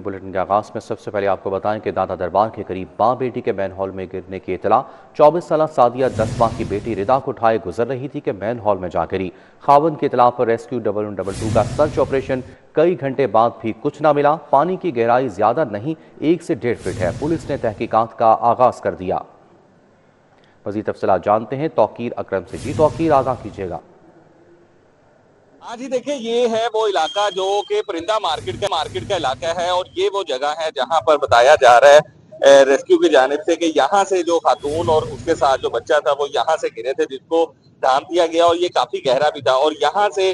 Bulletin کے آغاز میں سب سے پہلے آپ کو بتائیں کہ دادا دربار کے قریب ماں بیٹی کے مین ہال میں گرنے کی اطلاع 24 سالہ سعدیہ 10 ماہ کی بیٹی ردا کو اٹھائے گزر رہی تھی کہ مین ہال میں جا گری۔ خاوند کی اطلاع پر ریسکیو 1122 کا سرچ آپریشن کئی گھنٹے بعد بھی کچھ نہ ملا۔ پانی کی گہرائی زیادہ نہیں 1 سے 1.5 فٹ ہے۔ پولیس نے تحقیقات کا آغاز کر دیا۔ مزید تفصیلات جانتے ہیں توقیر اکرم سے۔ جی توقیر، آگاہ کیجیے گا۔ ہاں جی دیکھیں، یہ ہے وہ علاقہ جو کہ پرندہ مارکیٹ کا علاقہ ہے، اور یہ وہ جگہ ہے جہاں پر بتایا جا رہا ہے ریسکیو کی جانب سے کہ یہاں سے جو خاتون اور اس کے ساتھ جو بچہ تھا وہ یہاں سے گرے تھے، جس کو ڈھانپ دیا گیا، اور یہ کافی گہرا بھی تھا، اور یہاں سے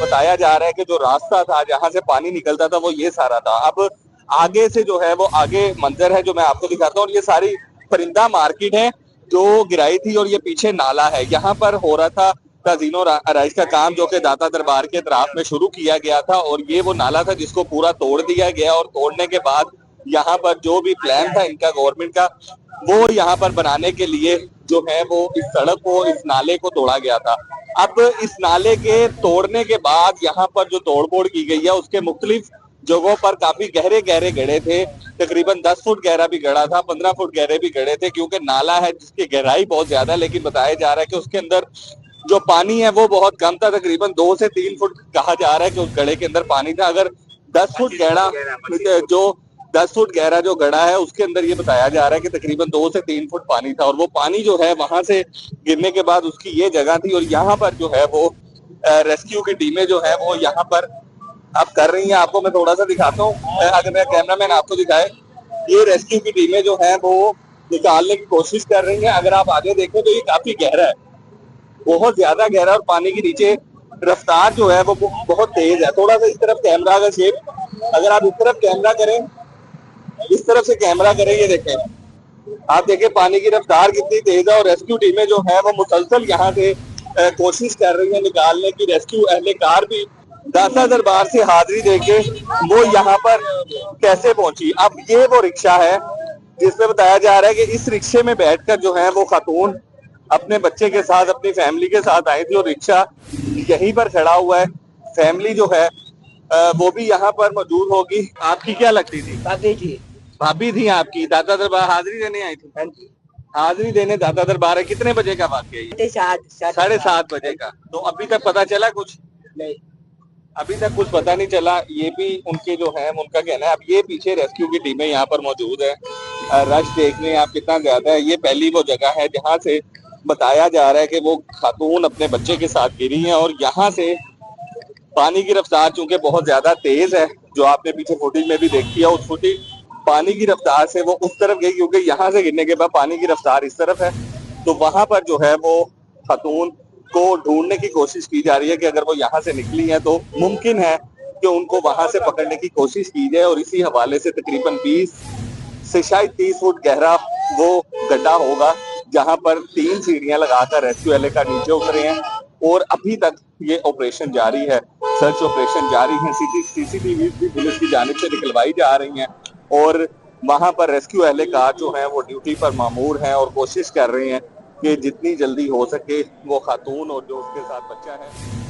بتایا جا رہا ہے کہ جو راستہ تھا جہاں سے پانی نکلتا تھا وہ یہ سارا تھا۔ اب آگے سے جو ہے وہ آگے منظر ہے جو میں آپ کو دکھاتا ہوں، اور یہ ساری پرندہ مارکیٹ ہے جو گرائی تھی، اور یہ پیچھے نالا ہے۔ یہاں پر ہو رہا تھا تعزین و آرائش کا کام جو کہ داتا دربار کے اطراف میں شروع کیا گیا تھا، اور یہ وہ نالا تھا جس کو پورا توڑ دیا گیا، اور توڑنے کے بعد یہاں پر جو بھی پلان تھا ان کا گورنمنٹ کا، وہ یہاں پر بنانے کے لیے جو ہے وہ اس سڑک کو، اس نالے کو توڑا گیا تھا۔ اب اس نالے کے توڑنے کے بعد یہاں پر جو توڑ پھوڑ کی گئی ہے اس کے مختلف جگہوں پر کافی گہرے گڑھے تھے، تقریباً 10 فٹ گہرا بھی گڑھا تھا، 15 فٹ گہرے بھی گڑھے تھے، کیونکہ نالا ہے جس کی گہرائی بہت زیادہ ہے، لیکن بتایا جا رہا ہے کہ اس کے اندر جو پانی ہے وہ بہت کم تھا، تقریباً 2 سے 3 فٹ کہا جا رہا ہے کہ اس گڑھے کے اندر پانی تھا۔ اگر 10 فٹ گہرا جو گڑھا ہے اس کے اندر یہ بتایا جا رہا ہے کہ تقریباً 2 سے 3 فٹ پانی تھا، اور وہ پانی جو ہے وہاں سے گرنے کے بعد اس کی یہ جگہ تھی، اور یہاں پر جو ہے وہ ریسکیو کی ٹیمیں جو ہے وہ یہاں پر اب کر رہی ہیں۔ آپ کو میں تھوڑا سا دکھاتا ہوں، اگر میرا کیمرہ مین آپ کو دکھائے، یہ ریسکیو کی ٹیمیں جو ہیں وہ نکالنے کی کوشش کر رہی ہیں۔ اگر آپ آگے دیکھیں تو یہ کافی گہرا ہے، بہت زیادہ گہرا، اور پانی کے نیچے رفتار جو ہے وہ بہت تیز ہے۔ تھوڑا سا اس طرف کیمرہ کا شیپ، اگر آپ اس طرف کیمرہ کریں، اس طرف سے کیمرہ کریں، یہ دیکھیں، آپ دیکھیں پانی کی رفتار کتنی تیز ہے، اور ریسکیو ٹیمیں جو ہیں وہ مسلسل یہاں سے کوشش کر رہی ہیں نکالنے کی۔ ریسکیو اہلکار بھی داتا دربار سے حاضری دے کے وہ یہاں پر کیسے پہنچی۔ اب یہ وہ رکشہ ہے جس میں بتایا جا رہا ہے کہ اس رکشے میں بیٹھ کر جو ہے وہ خاتون اپنے بچے کے ساتھ، اپنی فیملی کے ساتھ آئی تھی، اور رکشہ یہیں پر کھڑا ہوا ہے۔ فیملی جو ہے وہ بھی یہاں پر موجود ہوگی۔ آپ کی کیا لگتی تھی؟ بھابھی تھی آپ کی، داتا دربار حاضری دینے آئی تھی؟ حاضری دینے داتا دربار ہے۔ کتنے بجے کا واقعہ ہے؟ 7:30 بجے کا۔ تو ابھی تک پتا چلا کچھ؟ نہیں، ابھی تک کچھ پتا نہیں چلا۔ یہ بھی ان کے جو ہے ان کا کہنا ہے۔ اب یہ پیچھے ریسکیو کی ٹیمیں یہاں پر موجود ہیں، رش دیکھ لیں آپ کتنا زیادہ ہے۔ یہ پہلی وہ جگہ ہے جہاں سے بتایا جا رہا ہے کہ وہ خاتون اپنے بچے کے ساتھ گری ہیں، اور یہاں سے پانی کی رفتار چونکہ بہت زیادہ تیز ہے، جو آپ نے پیچھے فوٹیج میں بھی دیکھی ہے، اس فوٹیج پانی کی رفتار سے وہ اس طرف گئی، کیونکہ یہاں سے گرنے کے بعد پانی کی رفتار اس طرف ہے، تو وہاں پر جو ہے وہ خاتون کو ڈھونڈنے کی کوشش کی جا رہی ہے کہ اگر وہ یہاں سے نکلی ہیں تو ممکن ہے کہ ان کو وہاں سے پکڑنے کی کوشش کی جائے۔ اور اسی حوالے سے تقریباً 20 سے شاید 30 فٹ گہرا وہ گڈھا ہوگا جہاں پر 3 سیڑھیاں لگا کر ریسکیو اہلکار نیچے اترے ہیں، اور ابھی تک یہ آپریشن جاری ہے، سرچ آپریشن جاری ہے۔ سی سی ٹی وی بھی پولیس کی جانب سے نکلوائی جا رہی ہیں، اور وہاں پر ریسکیو اہلکار جو ہیں وہ ڈیوٹی پر مامور ہیں، اور کوشش کر رہے ہیں کہ جتنی جلدی ہو سکے وہ خاتون اور جو اس کے ساتھ بچہ ہے۔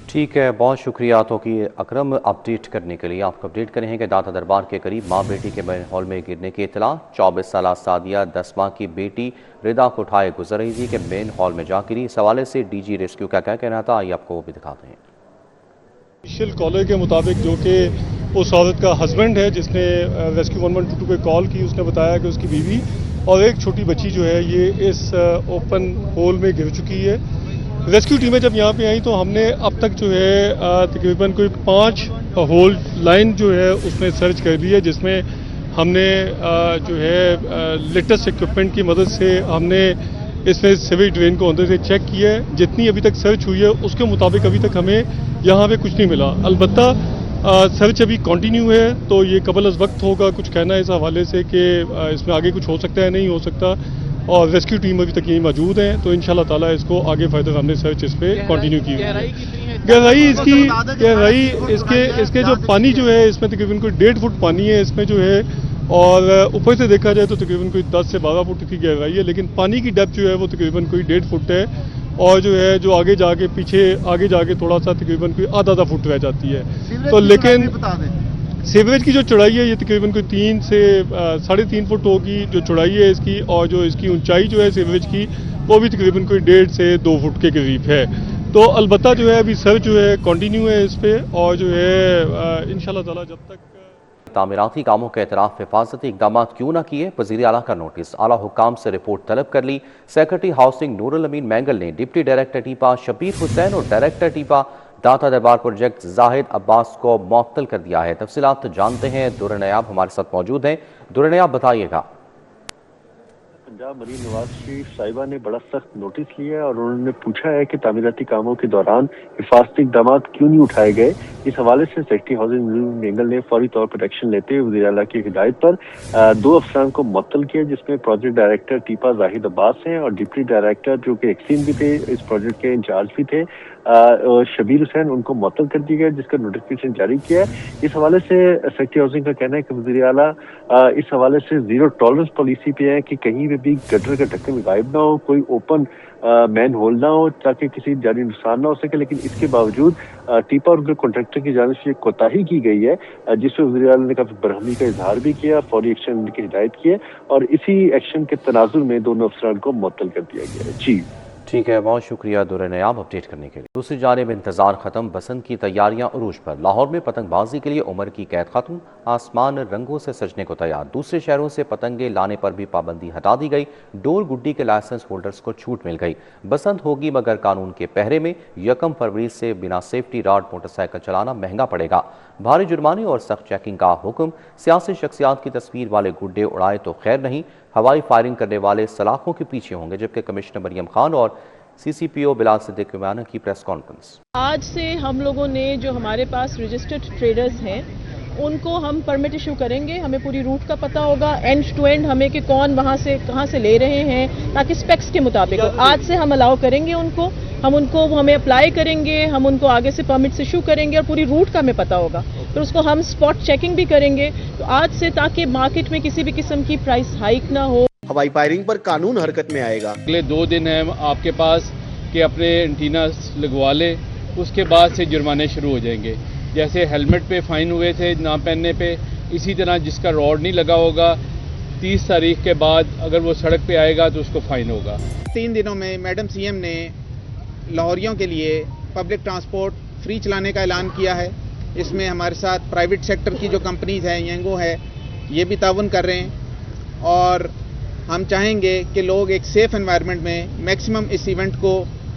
ٹھیک ہے، بہت شکریہ توقیر اکرم اپڈیٹ کرنے کے لیے۔ آپ کو اپڈیٹ کریں کہ داتا دربار کے قریب ماں بیٹی کے مین ہال میں گرنے کی اطلاع 24 سالہ سعدیہ 10 ماہ کی بیٹی ردا کو اٹھائے گزر رہی تھی کہ مین ہال میں جا گری۔ اس حوالے سے ڈی جی ریسکیو کا کیا کہنا تھا، آئیے آپ کو وہ بھی دکھاتے ہیں۔ آفیشیل کالر کے مطابق جو کہ اس عورت کا ہسبینڈ ہے جس نے ریسکیو 1122 پہ کال کی، اس نے بتایا کہ اس کی بیوی اور ایک چھوٹی بچی جو ہے یہ اس اوپن ہول میں گر چکی ہے۔ ریسکیو ٹیمیں جب یہاں پہ آئیں تو ہم نے اب تک جو ہے تقریباً کوئی 5 ہول لائن جو ہے اس میں سرچ کر لی ہے، جس میں ہم نے جو ہے لیٹسٹ ایکوپمنٹ کی مدد سے ہم نے اس میں سیویج ڈرین کو اندر سے چیک کیا ہے۔ جتنی ابھی تک سرچ ہوئی ہے اس کے مطابق ابھی تک ہمیں یہاں پہ کچھ نہیں ملا۔ البتہ سرچ ابھی کنٹینیو ہے، تو یہ قبل از وقت ہوگا کچھ کہنا ہے اس حوالے سے کہ اس میں آگے کچھ ہو سکتا ہے نہیں ہو سکتا، اور ریسکیو ٹیم ابھی تک یہیں موجود ہیں، تو انشاءاللہ تعالیٰ اس کو آگے فردر ہم نے سرچ اس پہ کنٹینیو کی۔ گہرائی اس کی گہرائی اس کے جو پانی جو ہے اس میں تقریباً کوئی 1.5 فٹ پانی ہے اس میں جو ہے، اور اوپر سے دیکھا جائے تو تقریباً کوئی 10 سے 12 فٹ کی گہرائی ہے، لیکن پانی کی ڈیپتھ جو ہے وہ تقریباً کوئی 1.5 فٹ ہے، اور جو ہے جو آگے جا کے پیچھے آگے جا کے تھوڑا سا تقریباً کوئی آدھا فٹ رہ جاتی ہے۔ تو لیکن सीवरेज की जो चौड़ाई है ये तकरीबन कोई 3 से 3.5 फुट होगी जो चौड़ाई है इसकी, और जो इसकी ऊंचाई जो है सीवरेज की वो भी तकरीबन कोई 1.5 से 2 फुट के करीब है। तो अलबत्ता जो है अभी सर्च जो है कंटिन्यू है इस पे, और जो है इंशाल्लाह ताला जब तक तामीराती कामों के एतराफ हिफाजती इकदाम क्यों न किए, वज़ीर आला का नोटिस। आला हुक्काम से रिपोर्ट तलब कर ली। सेक्रेटरी हाउसिंग नूरुल अमीन मैंगल ने डिप्टी डायरेक्टर टीपा शबीर हुसैन और डायरेक्टर टीपा दाता दरबार प्रोजेक्ट जाहिद अब्बास को मुअत्तल कर दिया है। तफसीलात जानते हैं, दुर्र नयाब हमारे साथ मौजूद हैं। दुर्र नयाब, बताइएगा। पंजाब मरीन नवाज शरीफ साहिबा ने बड़ा सख्त नोटिस लिया है और उन्होंने पूछा है कि तामीराती कामों के दौरान हिफाजती इकदाम क्यों नहीं उठाए गए। इस हवाले से सेक्रेटरी हाउसिंग मैंगल ने फौरी तौर पर एक्शन लेते हुए वज़ीर आला की हिदायत पर 2 अफसरान को मुअत्तल किया, जिसमें प्रोजेक्ट डायरेक्टर टीपा जाहिद अब्बास हैं और डिप्टी डायरेक्टर जो कि एक्सीम भी थे, इस प्रोजेक्ट के इंचार्ज भी थे, शबीर हुसैन, उनको मुअत्तल कर दिया गया, जिसका नोटिफिकेशन जारी किया है। इस हवाले से सेक्रेटरी हाउसिंग का कहना है कि वज़ीर आला इस हवाले से जीरो टॉलरेंस पॉलिसी पे है कि कहीं पे भी गटर का ढक्कन गायब ना हो, कोई ओपन मैन होल ना हो ताकि किसी जानी नुकसान ना हो सके। लेकिन इसके बावजूद टीपा और उनके कॉन्ट्रैक्टर की जानिब से कोताही की गई है, जिसमें वज़ीर आला ने काफी बरहमी का इजहार भी किया, फौरी एक्शन की हिदायत की है और इसी एक्शन के तनाजुर में दोनों अफसरान को मुअत्तल कर दिया गया है। जी ठीक है, बहुत शुक्रिया दुर्र नयाब अपडेट करने के लिए। दूसरी जानिब इंतजार खत्म, बसंत की तैयारियां उरूज पर। लाहौर में पतंगबाजी के लिए उम्र की कैद खत्म, आसमान रंगों से सजने को तैयार। दूसरे शहरों से पतंगे लाने पर भी पाबंदी हटा दी गई। डोर गुड्डी के लाइसेंस होल्डर्स को छूट मिल गई। बसंत होगी मगर कानून के पहरे में। 1 फरवरी से बिना सेफ्टी राड मोटरसाइकिल चलाना महंगा पड़ेगा। भारी जुर्माने और सख्त चेकिंग का हुक्म। सियासी शख्सियात की तस्वीर वाले गुड्डे उड़ाए तो खैर नहीं, हवाई फायरिंग करने वाले सलाखों के पीछे होंगे। जबकि कमिश्नर मरियम खान और CCPO बिलाल सिद्दीकी की प्रेस कॉन्फ्रेंस। आज से हम लोगों ने जो हमारे पास रजिस्टर्ड ट्रेडर्स हैं उनको हम परमिट इशू करेंगे। हमें पूरी रूट का पता होगा एंड टू एंड, हमें कि कौन वहाँ से कहाँ से ले रहे हैं, ताकि स्पेक्स के मुताबिक हो। आज से हम अलाउ करेंगे उनको, हमें अप्लाई करेंगे, हम उनको आगे से परमिट्स इशू करेंगे और पूरी रूट का हमें पता होगा। फिर उसको हम स्पॉट चेकिंग भी करेंगे तो आज से, ताकि मार्केट में किसी भी किस्म की प्राइस हाइक ना हो। हवाई फायरिंग पर कानून हरकत में आएगा। अगले 2 दिन है आपके पास कि अपने एंटीना लगवा ले, उसके बाद से जुर्माने शुरू हो जाएंगे। जैसे हेलमेट पे फाइन हुए थे ना पहनने पे, इसी तरह जिसका रॉड नहीं लगा होगा 30 तारीख के बाद अगर वो सड़क पे आएगा तो उसको फाइन होगा। 3 दिनों में मैडम CM ने लाहौरियों के लिए पब्लिक ट्रांसपोर्ट फ्री चलाने का ऐलान किया है। इसमें हमारे साथ प्राइवेट सेक्टर की जो कंपनीज हैं, येंगो है, ये भी ताउन कर रहे हैं और हम चाहेंगे कि लोग एक सेफ एनवायरनमेंट में मैक्सिमम इस इवेंट को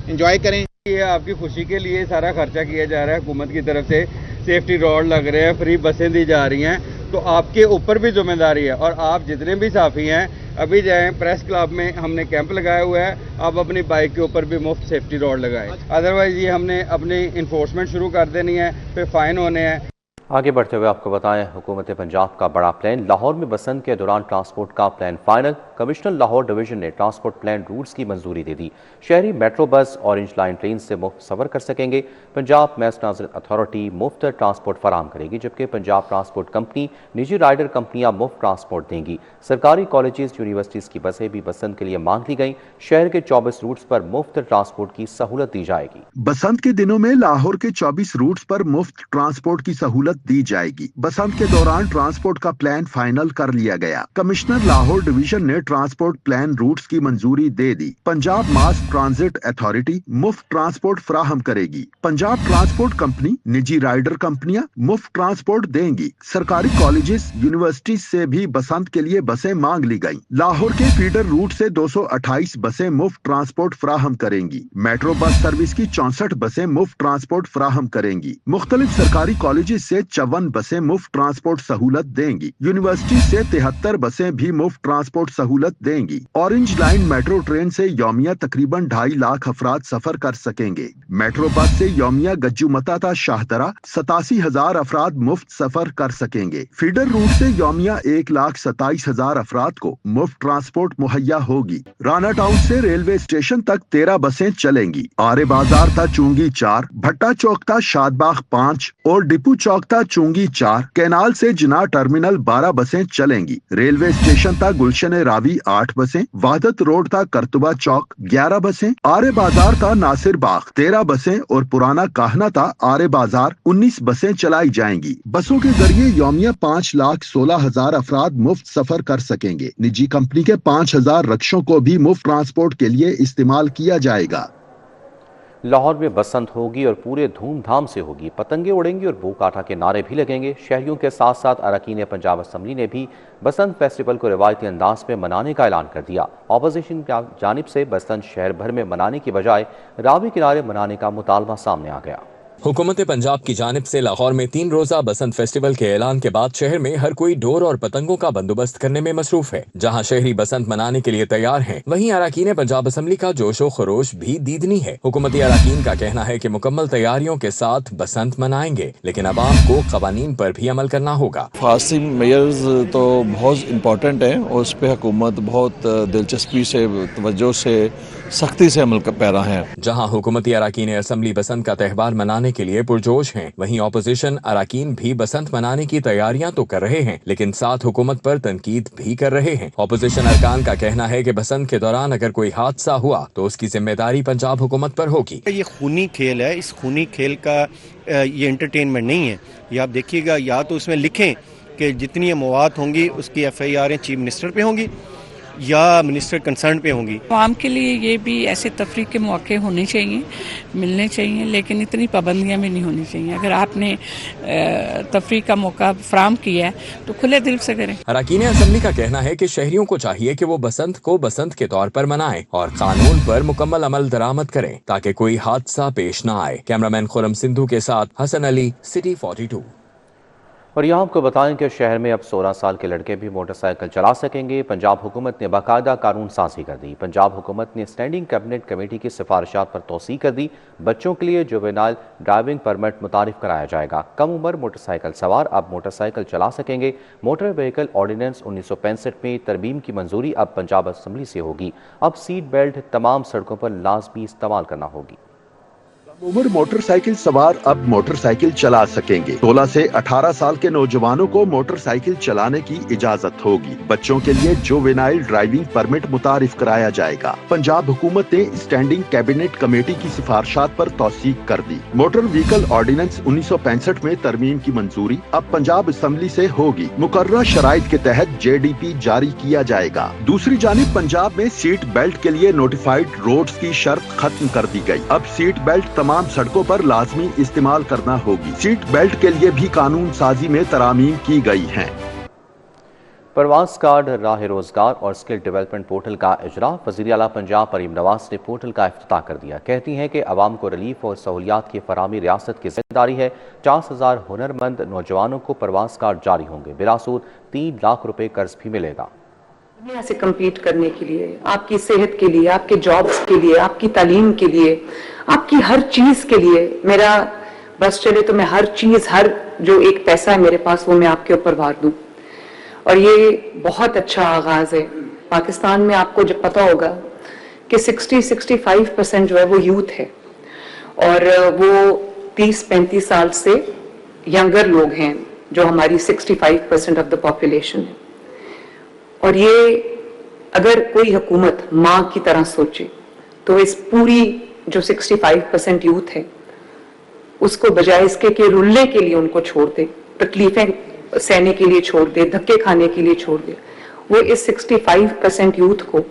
एंजॉय करें। ये आपकी खुशी के लिए सारा खर्चा किया जा रहा है हुकूमत की तरफ से, सेफ्टी रॉड लग रहे हैं, फ्री बसें दी जा रही हैं, तो आपके ऊपर भी जिम्मेदारी है। और आप जितने भी साथी हैं अभी जाएं, प्रेस क्लब में हमने कैंप लगाया हुआ है, आप अपनी बाइक के ऊपर भी मुफ्त सेफ्टी रॉड लगाएं। अदरवाइज ये हमने अपनी इन्फोर्समेंट शुरू कर देनी है, फिर फाइन होने हैं। आगे बढ़ते हुए आपको बताएं, हुकूमत पंजाब का बड़ा प्लान। लाहौर में बसंत के दौरान ट्रांसपोर्ट का plan final. Commissioner Lahore division ने ट्रांसपोर्ट प्लान रूट्स की मंजूरी दे दी। शहरी metro bus orange line train से मुफ्त सफर कर सकेंगे। पंजाब मैस ट्रांजिट अथॉरिटी मुफ्त ट्रांसपोर्ट फराम करेगी, जबकि पंजाब ट्रांसपोर्ट कंपनी निजी राइडर कंपनियां मुफ्त ट्रांसपोर्ट देंगी। सरकारी कॉलेजेस यूनिवर्सिटीज़ की बसें भी बसंत के लिए मांग ली गई। शहर के 24 रूट्स पर मुफ्त ट्रांसपोर्ट की सहूलत दी जाएगी। बसंत के दिनों में लाहौर के 24 रूट्स पर मुफ्त ट्रांसपोर्ट की सहूलत दी जाएगी। बसंत के दौरान ट्रांसपोर्ट का प्लान फाइनल कर लिया गया। कमिश्नर लाहौर डिवीजन ने ट्रांसपोर्ट प्लान रूट्स की मंजूरी दे दी। पंजाब मास ट्रांजिट अथॉरिटी मुफ्त ट्रांसपोर्ट फराहम करेगी। पंजाब ट्रांसपोर्ट कंपनी निजी राइडर कंपनियां मुफ्त ट्रांसपोर्ट देंगी। सरकारी कॉलेजेस यूनिवर्सिटीज से भी बसंत के लिए बसें मांग ली गयी। लाहौर के फीडर रूट से 228 बसें मुफ्त ट्रांसपोर्ट फराहम करेंगी। मेट्रो बस सर्विस की 64 बसें मुफ्त ट्रांसपोर्ट फराहम करेंगी। मुख्तलिफ सरकारी कॉलेजेस से 54 बसें मुफ्त ट्रांसपोर्ट सहूलत देंगी। यूनिवर्सिटी से 73 बसें भी मुफ्त ट्रांसपोर्ट सहूलत देंगी। ऑरेंज लाइन मेट्रो ट्रेन से यौमिया तकरीबन 2.5 लाख अफराद सफर कर सकेंगे। मेट्रो बस से यौमिया गज्जूमता ता शाहदरा 87,000 अफराद मुफ्त सफर कर सकेंगे। फीडर रूट से यौमिया 1,27,000 अफराद को मुफ्त ट्रांसपोर्ट मुहैया होगी। राना टाउन से रेलवे स्टेशन तक 13 बसें चलेंगी। आरे बाजार था चुंगी 4, भट्टा चौक था शादबाग 5 और डिपू चौक था कोटा चुंगी 4, कैनाल से जिना टर्मिनल 12 बसें चलेंगी। रेलवे स्टेशन तक गुलशन रावी 8 बसें, वाहदत रोड तक करतुबा चौक 11 बसें, आरे बाजार तक नासिर बाग 13 बसें और पुराना काहना तक आरे बाजार 19 बसें चलाई जाएंगी। बसों के जरिए यौमिया 5,16,000 अफराद मुफ्त सफर कर सकेंगे। निजी कंपनी के 5,000 रक्षों को भी मुफ्त ट्रांसपोर्ट के लिए इस्तेमाल किया जाएगा। लाहौर में बसंत होगी और पूरे धूमधाम से होगी। पतंगे उड़ेंगी और भूख आटा के नारे भी लगेंगे। शहरियों के साथ साथ अरकान पंजाब असम्बली ने भी बसंत फेस्टिवल को रिवायती अंदाज में मनाने का ऐलान कर दिया। अपोजिशन की जानिब से बसंत शहर भर में मनाने की बजाय रावी किनारे मनाने का मुतालबा सामने आ गया। हुकूमत पंजाब की जानिब से लाहौर में 3 रोजा बसंत फेस्टिवल के ऐलान के बाद शहर में हर कोई डोर और पतंगों का बंदोबस्त करने में मसरूफ है। जहां शहरी बसंत मनाने के लिए तैयार हैं, वहीं अरकान पंजाब असम्बली का जोशो खरोश भी दीदनी है। हुकूमती अरकान का कहना है कि मुकम्मल तैयारियों के साथ बसंत मनाएंगे, लेकिन अवाम को कवानीन पर भी अमल करना होगा। फास्टिंग मेयर्स तो बहुत इम्पोर्टेंट है और उस पर हुकूमत बहुत दिलचस्पी से, तवज्जो से, सख्ती से अमल कर पैरा है। जहां हुकूमती अरकान असम्बली बसंत का त्यौहार मनाने के लिए पुरजोश हैं, वहीं ऑपोजिशन अरकान भी बसंत मनाने की तैयारियां तो कर रहे हैं, लेकिन साथ हुकूमत पर तनकीद भी कर रहे हैं। ऑपोजिशन अरकान का कहना है कि बसंत के दौरान अगर कोई हादसा हुआ तो उसकी जिम्मेदारी पंजाब हुकूमत पर होगी। ये खूनी खेल है, इस खूनी खेल का ये एंटरटेनमेंट नहीं है। ये आप देखिएगा, या तो उसमें लिखें कि जितनी मवात होंगी उसकी FIR चीफ मिनिस्टर पे होंगी या मिनिस्टर कंसर्न पे होंगी। आवाम के लिए ये भी ऐसे तफरीह के मौके होने चाहिए, मिलने चाहिए, लेकिन इतनी पाबंदियां भी नहीं होनी चाहिए। अगर आपने तफरीह का मौका फराम किया है तो खुले दिल से करें। अरकान असम्बली का कहना है कि शहरियों को चाहिए कि वो बसंत को बसंत के तौर पर मनाएं और कानून पर मुकम्मल अमल दरामद करें ताकि कोई हादसा पेश न आए। कैमरामैन खुरम सिंधु के साथ हसन अली, सिटी 42। और यहाँ आपको बताएं कि शहर में अब 16 साल के लड़के भी मोटरसाइकिल चला सकेंगे। पंजाब हुकूमत ने बाकायदा कानून साजी कर दी। पंजाब हुकूमत ने स्टैंडिंग कैबिनेट कमेटी की सिफारिशात पर तौसीक कर दी। बच्चों के लिए जुवेनाइल ड्राइविंग परमिट मुतारिफ कराया जाएगा। कम उम्र मोटरसाइकिल सवार अब मोटरसाइकिल चला सकेंगे। मोटर व्हीकल ऑर्डिनेंस 1965 में तरमीम की मंजूरी अब पंजाब असम्बली से होगी। अब सीट बेल्ट तमाम सड़कों पर लाजमी इस्तेमाल करना होगी। उम्र मोटरसाइकिल सवार अब मोटरसाइकिल चला सकेंगे। 16 से 18 साल के नौजवानों को मोटरसाइकिल चलाने की इजाजत होगी। बच्चों के लिए जुवेनाइल ड्राइविंग परमिट मुतारिफ कराया जाएगा। पंजाब हुकूमत ने स्टैंडिंग कैबिनेट कमेटी की सिफारिशात पर तौसीक कर दी। मोटर व्हीकल ऑर्डिनेंस 1965 में तरमीम की मंजूरी अब पंजाब असम्बली से होगी। मुकर्रर शराइत के तहत JDP जारी किया जाएगा। दूसरी जानिब पंजाब में सीट बेल्ट के लिए नोटिफाइड रोड्स की शर्त खत्म कर दी गई। अब सीट बेल्ट तमाम सड़कों पर लाजमी इस्तेमाल करना होगी। सीट बेल्ट के लिए भी कानून साजी में तरामीम की गई हैं। परवाज कार्ड, राह रोजगार और स्किल डेवलपमेंट पोर्टल का इजरा। वज़ीर आला पंजाब मरीम नवाज ने पोर्टल का इफ्तिताह कर दिया। कहती हैं कि अवाम को रिलीफ और सहूलियात की फराहमी रियासत की जिम्मेदारी है। 50,000 हुनरमंद नौजवानों को परवाज कार्ड जारी होंगे। बिलासूद 3 लाख रुपए कर्ज भी मिलेगा। दुनिया से कम्पीट करने के लिए, आपकी सेहत के लिए, आपके जॉब्स के लिए, आपकी तालीम के लिए, आपकी हर चीज के लिए मेरा बस चले तो मैं हर चीज, हर जो एक पैसा है मेरे पास वो मैं आपके ऊपर वार दूं। और ये बहुत अच्छा आगाज है। पाकिस्तान में आपको जब पता होगा कि 60-65% जो है वो यूथ है और वो 30-35 साल से यंगर लोग हैं जो हमारी 65% ऑफ द पॉपुलेशन है। और ये अगर कोई हुकूमत माँ की तरह सोचे तो इस पूरी जो 65% यूथ है उसको बजाय इसके कि रुलने के लिए उनको छोड़ दे, तकलीफें सहने के लिए छोड़ दे, धक्के खाने के लिए छोड़ दे, वो इस 65% यूथ को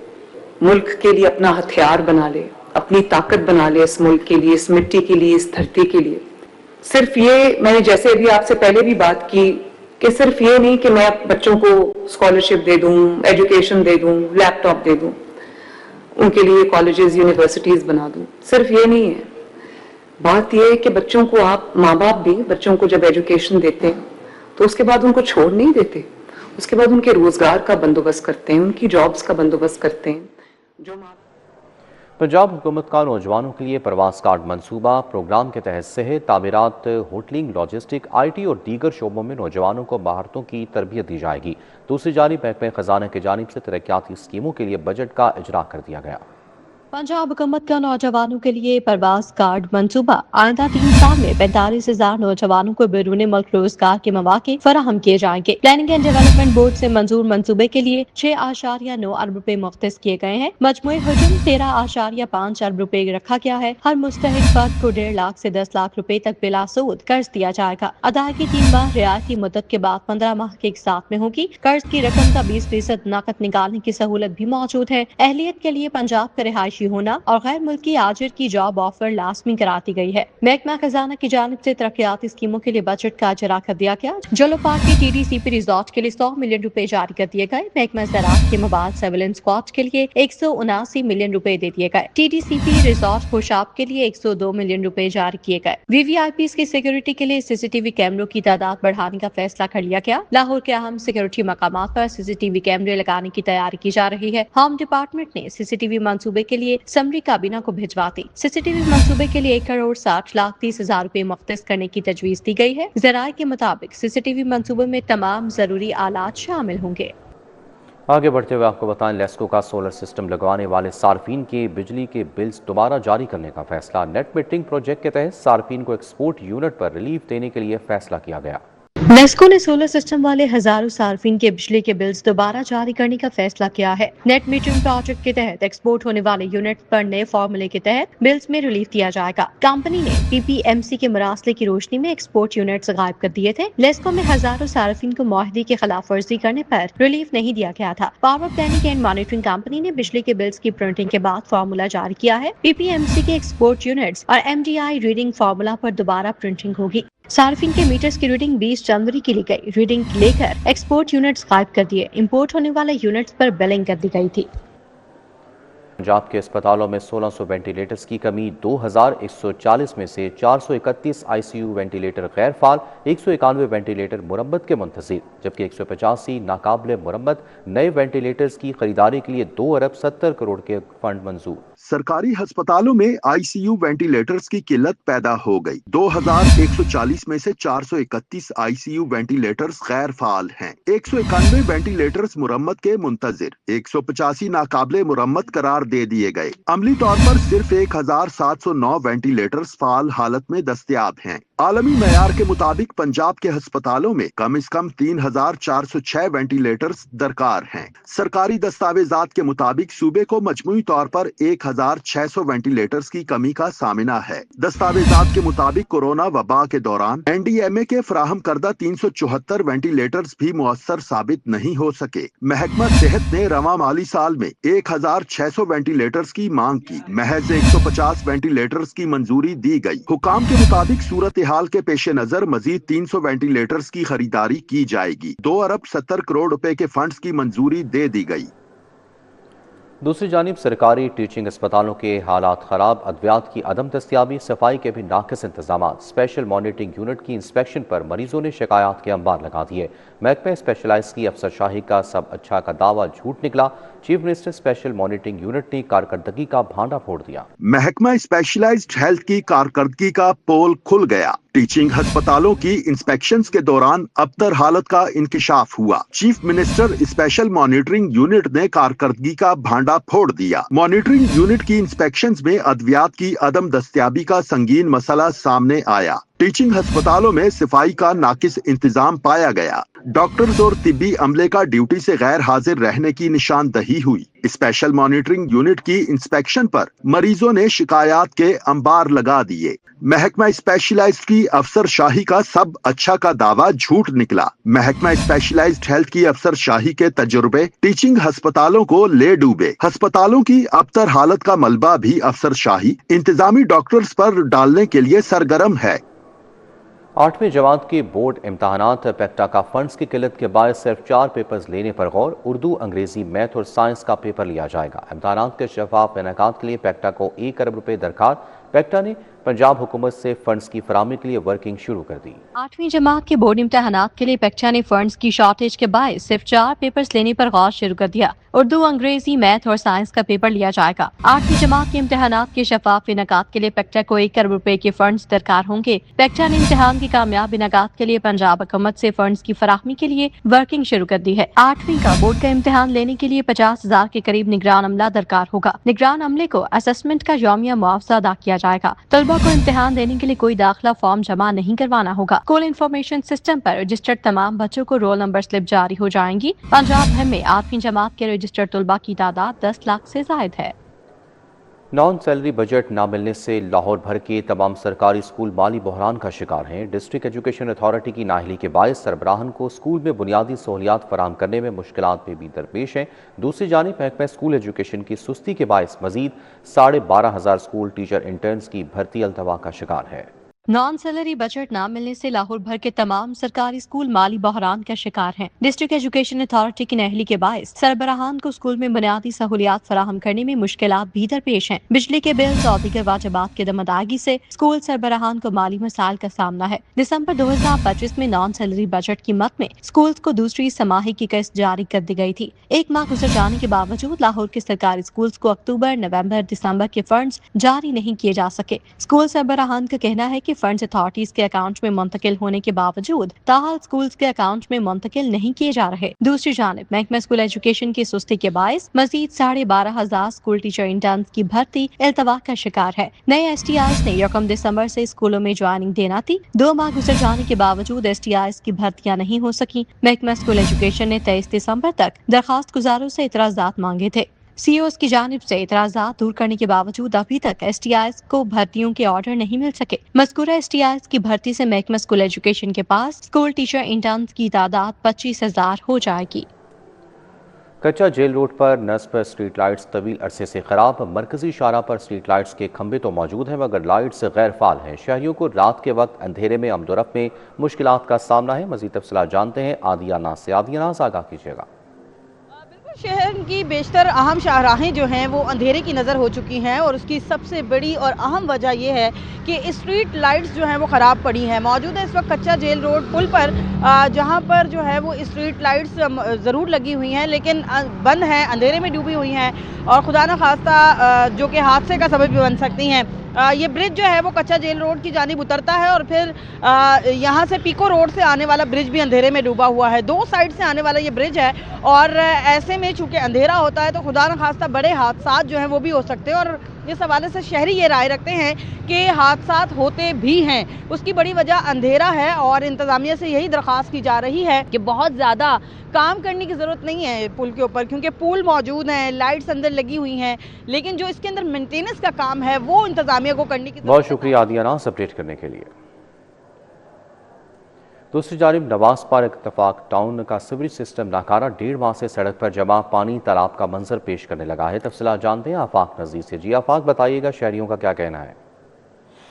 मुल्क के लिए अपना हथियार बना ले, अपनी ताकत बना ले, इस मुल्क के लिए, इस मिट्टी के लिए, इस धरती के लिए। सिर्फ ये, मैंने जैसे अभी आपसे पहले भी बात की कि सिर्फ ये नहीं कि मैं बच्चों को स्कॉलरशिप दे दूं, एजुकेशन दे दूं, लैपटॉप दे दूं, उनके लिए कॉलेजेस, यूनिवर्सिटीज बना दूं, सिर्फ ये नहीं है। बात ये है कि बच्चों को आप, माँ बाप भी बच्चों को जब एजुकेशन देते हैं तो उसके बाद उनको छोड़ नहीं देते, उसके बाद उनके रोजगार का बंदोबस्त करते हैं, उनकी जॉब्स का बंदोबस्त करते हैं। जो पंजाब हुकूमत का नौजवानों के लिए परवाज कार्ड मंसूबा। प्रोग्राम के तहत सेहत, तामीरात, होटलिंग, लॉजिस्टिक, IT और दीगर शोबों में नौजवानों को महारतों की तरबियत दी जाएगी। दूसरी जानिब महकमे खजाना की जानिब से तरक्याती स्कीमों के लिए बजट का इजरा कर दिया गया। पंजाब हुकूमत का नौजवानों के लिए परवास कार्ड मंसूबा। आइंदा 3 साल में 45,000 नौजवानों को बैरून मुल्क रोजगार के मौके फराहम किए जाएंगे। प्लानिंग एंड डेवलपमेंट बोर्ड से मंजूर मंसूबे के लिए 6.9 अरब रुपए मुख्तस किए गए हैं। मजमूई हजम 13.5 अरब रुपए रखा गया है। हर मुस्तहिक फर्द को 1.5 लाख से 10 लाख रुपए तक बिला सूद कर्ज दिया जाएगा। अदायगी 3 माह रियायती मुद्दत के बाद 15 माह के एक साथ में होगी। कर्ज की रकम का 20% नकद निकालने की सहूलत भी मौजूद है। अहलियत के लिए पंजाब का रिहायशी होना और गैर मुल्की आजिर की जॉब ऑफर लाजमी करा दी गई है। महकमा खजाना की जानिब से तरक्याती स्कीमों के लिए बजट का इजरा कर दिया गया। जलो पार्क के TDCP रिजॉर्ट के लिए 100 मिलियन रुपए जारी कर दिए गए। महकमा ज़राअत के मवाद सर्विलेंस स्क्वाड के लिए 179 मिलियन रुपए दे दिए गए। TDCP रिजॉर्ट खुशाब के लिए 102 मिलियन रुपए जारी किए गए। VVIPs की सिक्योरिटी के लिए CCTV कैमरों की तादाद बढ़ाने का फैसला कर लिया गया। लाहौर के अहम सिक्योरिटी मकामात पर CCTV कैमरे लगाने की तैयारी की जा रही है। होम डिपार्टमेंट ने CCTV मंसूबे के लिए समरी काबीना को भिजवा दी। CCTV मंसूबे के लिए 1,60,30,000 रुपए मुख्तस करने की तजवीज दी गई है। ज़राए के मुताबिक CCTV मंसूबे में तमाम जरूरी आलात शामिल होंगे। आगे बढ़ते हुए आपको बताएं, लेस्को का सोलर सिस्टम लगवाने वाले सार्फिन के बिजली के बिल्स दोबारा जारी करने का फैसला। नेट मीटरिंग प्रोजेक्ट के तहत सार्फिन को एक्सपोर्ट यूनिट पर रिलीफ देने के लिए फैसला किया गया। लेस्को ने सोलर सिस्टम वाले हजारों सार्फिन के बिजली के बिल्स दोबारा जारी करने का फैसला किया है। नेट मीटरिंग प्रोजेक्ट के तहत एक्सपोर्ट होने वाले यूनिट पर नए फॉर्मूले के तहत बिल्स में रिलीफ दिया जाएगा। कंपनी ने PPMC के मरासले की रोशनी में एक्सपोर्ट यूनिट्स गायब कर दिए थे। लेस्को में हजारों सार्फिन को मुआहदे की खिलाफ वर्जी करने पर रिलीफ नहीं दिया गया था। Power planning and monitoring company ने बिजली के बिल्स की प्रिंटिंग के बाद फॉर्मूला जारी किया है। PPMC के एक्सपोर्ट यूनिट्स और MDI रीडिंग फॉर्मूला पर दोबारा प्रिंटिंग होगी। सार्फिन के मीटर्स की रीडिंग 20 जनवरी की ली गई। रीडिंग लेकर एक्सपोर्ट यूनिट्स गायब कर दिए। इंपोर्ट होने वाले यूनिट्स पर बिलिंग कर दी गई थी। पंजाब के अस्पतालों में 1600 वेंटिलेटर्स की कमी। 2140 में से 431 ICU वेंटिलेटर गैर फाल, 191 वेंटिलेटर मुरम्मत के मुंतज़िर, जबकि 185 नाकाबिले मुरम्मत नए वेंटिलेटर्स की खरीदारी के लिए 2 अरब 70 करोड़ के फंड मंजूर। सरकारी अस्पतालों में ICU वेंटिलेटर्स की किल्लत पैदा हो गई। 2140 में से 431 ICU वेंटिलेटर्स गैर फाल हैं। 191 वेंटिलेटर्स मुरम्मत के मुंतजिर, 185 नाकाबिले मुरम्मत करार दे दिए गए। अमली तौर पर सिर्फ 1709 वेंटिलेटर्स फाल हालत में दस्तयाब हैं। आलमी मयार के मुताबिक पंजाब के अस्पतालों में कम से कम 3406 वेंटिलेटर्स दरकार हैं। सरकारी दस्तावेजात के मुताबिक सूबे को मजमूई तौर पर 1600 वेंटिलेटर्स की कमी का सामना है। दस्तावेजात के मुताबिक कोरोना वबा के दौरान NDMA के फराहम करदा 374 वेंटिलेटर्स भी मुअस्सर साबित नहीं हो सके। महकमा सेहत ने रवा माली साल में 1600 वेंटिलेटर्स की मांग की। महज 150 वेंटिलेटर्स की मंजूरी दी गई। हुकाम के मुताबिक सूरत हाल के पेश नजर मजीद 300 वेंटिलेटर्स की खरीदारी की जाएगी। 2 अरब 70 करोड़ रुपए के फंड्स की मंजूरी दे दी गई। दूसरी जानिब सरकारी टीचिंग अस्पतालों के हालात खराब, अद्वियात की अदम दस्तियाबी, सफाई के भी नाकिस इंतजाम। स्पेशल मॉनिटरिंग यूनिट की इंस्पेक्शन पर मरीजों ने शिकायत के अंबार लगा दिए। महकमे स्पेशलाइज की अफसरशाही का सब अच्छा का दावा झूठ निकला। Chief minister special monitoring unit ने कारकर्दगी का भांडा फोड़ दिया। महकमा स्पेशलाइज्ड हेल्थ की कारकर्दगी का पोल खुल गया। टीचिंग अस्पतालों की इंस्पेक्शंस के दौरान अबतर हालत का इंकिशाफ हुआ। Chief minister special monitoring unit ने कारकर्दगी का भांडा फोड़ दिया। मॉनिटरिंग यूनिट की इंस्पेक्शंस में अद्वियात की अदम दस्तयाबी का संगीन मसला सामने आया। टीचिंग अस्पतालों में सफाई का नाकिस इंतजाम पाया गया। डॉक्टर्स और तिब्बी अमले का ड्यूटी से गैर हाजिर रहने की निशानदही हुई। स्पेशल मॉनिटरिंग यूनिट की इंस्पेक्शन पर मरीजों ने शिकायत के अंबार लगा दिए। महकमा स्पेशलाइज्ड की अफसरशाही का सब अच्छा का दावा झूठ निकला। महकमा स्पेशलाइज्ड हेल्थ की अफसरशाही के तजुर्बे टीचिंग अस्पतालों को ले डूबे। अस्पतालों की अबतर हालत का मलबा भी अफसरशाही इंतजामी डॉक्टर्स पर डालने के लिए सरगर्म है। 8वीं जमात के बोर्ड इम्तहानात पेक्टा का फंड्स की किल्लत के बायस सिर्फ 4 पेपर्स लेने पर गौर। उर्दू, अंग्रेजी, मैथ और साइंस का पेपर लिया जाएगा। इम्तहानात के शफाफ इनेकात के लिए पेक्टा को 1 अरब रुपए दरकार। पेक्टा ने पंजाब हुकूमत से फंड्स की फराहमी के लिए वर्किंग शुरू कर दी। 8वीं जमात के बोर्ड इम्तहानात के लिए पेक्चा ने फंड्स की शॉर्टेज के बायस सिर्फ 4 पेपर्स लेने पर गौर शुरू कर दिया। उर्दू, अंग्रेजी, मैथ और साइंस का पेपर लिया जाएगा। 8वीं जमात के इम्तहानात के शफाफ इनकाद के लिए पेक्चा को 1 करोड़ रुपए के फंड्स दरकार होंगे। पेक्चा ने इम्तिहान की कामयाब इनकाद के लिए पंजाब हुकूमत से फंड्स की फराहमी के लिए वर्किंग शुरू कर दी है। 8वीं का बोर्ड का इम्तिहान लेने के लिए 50,000 के करीब निगरान अमला दरकार होगा। निगरान अमले को असेसमेंट का यौमिया मुआवजा अदा किया जाएगा। तलबा को इम्तिहान देने के लिए कोई दाखिला फॉर्म जमा नहीं करवाना होगा। स्कूल इंफॉर्मेशन सिस्टम पर रजिस्टर्ड तमाम बच्चों को रोल नंबर स्लिप जारी हो जाएंगी। पंजाब भर में 8वीं जमात के रजिस्टर्ड तलबा की तादाद 10 लाख से जायद है। नॉन सैलरी बजट न मिलने से लाहौर भर के तमाम सरकारी स्कूल माली बहरान का शिकार हैं। डिस्ट्रिक्ट एजुकेशन अथॉरिटी की नाअहली के बायस सरबराहान को स्कूल में बुनियादी सहूलियात फराहम करने में मुश्किलात में भी दरपेश हैं। दूसरी जानिब महकमा स्कूल एजुकेशन की सुस्ती के बायस मजीद 12,500 स्कूल टीचर इंटर्न्स की भर्ती अल्तवा का शिकार है। नॉन सैलरी बजट न मिलने से लाहौर भर के तमाम सरकारी स्कूल माली बहरान का शिकार हैं। डिस्ट्रिक्ट एजुकेशन अथॉरिटी की नाअहली के बायस सरबराहान को स्कूल में बुनियादी सहूलियात फराहम करने में मुश्किलात भी दरपेश हैं। बिजली के बिल्स और दीगर वाजिबात के दम अदायगी से स्कूल सरबराहान को माली मसाइल का सामना है। दिसंबर 2025 में नॉन सैलरी बजट की मद में स्कूल को दूसरी समाही की किस्त जारी कर दी गई थी। 1 माह गुजर जाने के बावजूद लाहौर के सरकारी स्कूल को अक्टूबर, नवम्बर, दिसंबर के फंड्स जारी नहीं किए जा सके। स्कूल सरबराहान का कहना है कि फंड्स अथॉरिटीज के अकाउंट में मुंतकिल होने के बावजूद ताहाल स्कूल्स के अकाउंट में मुंतकिल नहीं किए जा रहे। दूसरी जानिब महकमा स्कूल एजुकेशन की सुस्ती के बायस मजीद 12,500 स्कूल टीचर इंटर्न्स की भर्ती इल्तवा का शिकार है। नए STIs ने 1 दिसंबर से स्कूलों में ज्वाइनिंग देना थी। 2 माह गुजर जाने के बावजूद STIs की भर्तियां नहीं हो सकी। महकमा स्कूल एजुकेशन ने 23 दिसंबर तक दरखास्त गुजारों से इतराजात मांगे थे। CEOs की जानिब से इतराजात दूर करने के बावजूद अभी तक STIs को भर्तियों के ऑर्डर नहीं मिल सके। मज़कूरा STIs की भर्ती से महकमा स्कूल एजुकेशन के पास स्कूल टीचर इंटर्न्स की तादाद 25,000 हो जाएगी। कच्चा जेल रोड पर नस्ब स्ट्रीट लाइट्स तवील अरसे से खराब। मरकजी शाहराह पर स्ट्रीट लाइट्स के खंभे तो मौजूद हैं मगर लाइट्स गैर फाल हैं। शहरियों को रात के वक्त अंधेरे में अमदोरफ्त में मुश्किलात का सामना है। मजीद तफसीलात जानते हैं आदिया नाज से। आदिया नाज, आगाह कीजिएगा। शहर की बेशतर अहम शाहराहें जो हैं वो अंधेरे की नज़र हो चुकी हैं और उसकी सबसे बड़ी और अहम वजह यह है कि स्ट्रीट लाइट्स जो हैं वो ख़राब पड़ी हैं। मौजूद है इस वक्त कच्चा जेल रोड पुल पर, जहां पर जो है वो स्ट्रीट लाइट्स ज़रूर लगी हुई हैं लेकिन बंद हैं, अंधेरे में डूबी हुई हैं और खुदा न खास्ता जो कि हादसे का सबब भी बन सकती हैं। ये ब्रिज जो है वो कच्चा जेल रोड की जानिब उतरता है और फिर यहाँ से पीको रोड से आने वाला ब्रिज भी अंधेरे में डूबा हुआ है। 2 साइड से आने वाला ये ब्रिज है और ऐसे में चूंकि अंधेरा होता है तो खुदा न खास्ता बड़े हादसात जो हैं वो भी हो सकते हैं और इस हवाले से शहरी ये राय रखते हैं कि हादसात होते भी हैं। उसकी बड़ी वजह अंधेरा है और इंतज़ामिया से यही दरख्वास्त की जा रही है कि बहुत ज़्यादा काम करने की ज़रूरत नहीं है पुल के ऊपर, क्योंकि पुल मौजूद हैं, लाइट्स अंदर लगी हुई हैं, लेकिन जो इसके अंदर मेंटेनेंस का काम है वो इंतज़ामिया को करने की। बहुत शुक्रिया आदिया नाज अपडेट करने के लिए। दूसरी जानिब नवाज पार्क इत्तफाक टाउन का सीवरेज सिस्टम नाकारा। 1.5 माह से सड़क पर जमा पानी तालाब का मंजर पेश करने लगा है। तफसीलात जानते हैं आफाक नज़ीर से। जी आफाक, बताइएगा शहरियों का क्या कहना है?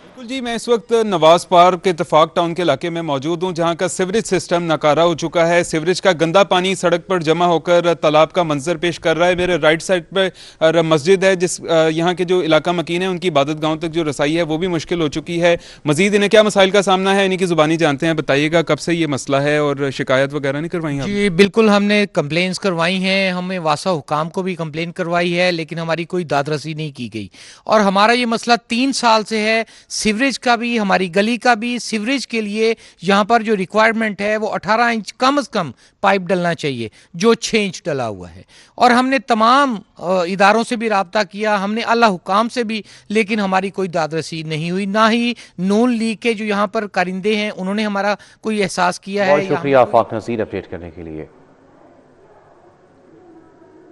बिल्कुल जी, मैं इस वक्त नवाज पार्क के इत्तफाक टाउन के इलाके में मौजूद हूँ जहाँ का सीवरेज सिस्टम नाकारा हो चुका है। सीवरेज का गंदा पानी सड़क पर जमा होकर तालाब का मंजर पेश कर रहा है। मेरे राइट साइड पर मस्जिद है जिस यहाँ के जो इलाका मकीन है उनकी इबादत गाहों तक जो रसाई है वो भी मुश्किल हो चुकी है। मजीद इन्हें क्या मसाइल का सामना है इन्हीं की ज़ुबानी जानते हैं। बताइएगा कब से ये मसला है और शिकायत वगैरह नहीं करवाई? जी बिल्कुल, हमने कंप्लेंट्स करवाई हैं, हमें वासा हुकाम को भी कंप्लेन करवाई है लेकिन हमारी कोई दादरसी नहीं की गई और हमारा ये मसला 3 साल से है। सीवरेज का भी, हमारी गली का भी, सीवरेज के लिए यहाँ पर जो रिक्वायरमेंट है वो 18 इंच कम से कम पाइप डलना चाहिए जो 6 इंच डला हुआ है और हमने तमाम इदारों से भी राब्ता किया, हमने अल्लाह हुकाम से भी, लेकिन हमारी कोई दादरसी नहीं हुई। ना ही नून लीग के जो यहाँ पर कारिंदे हैं उन्होंने हमारा कोई एहसास किया है। बहुत शुक्रिया आफाक नज़ीर अपडेट करने के लिए।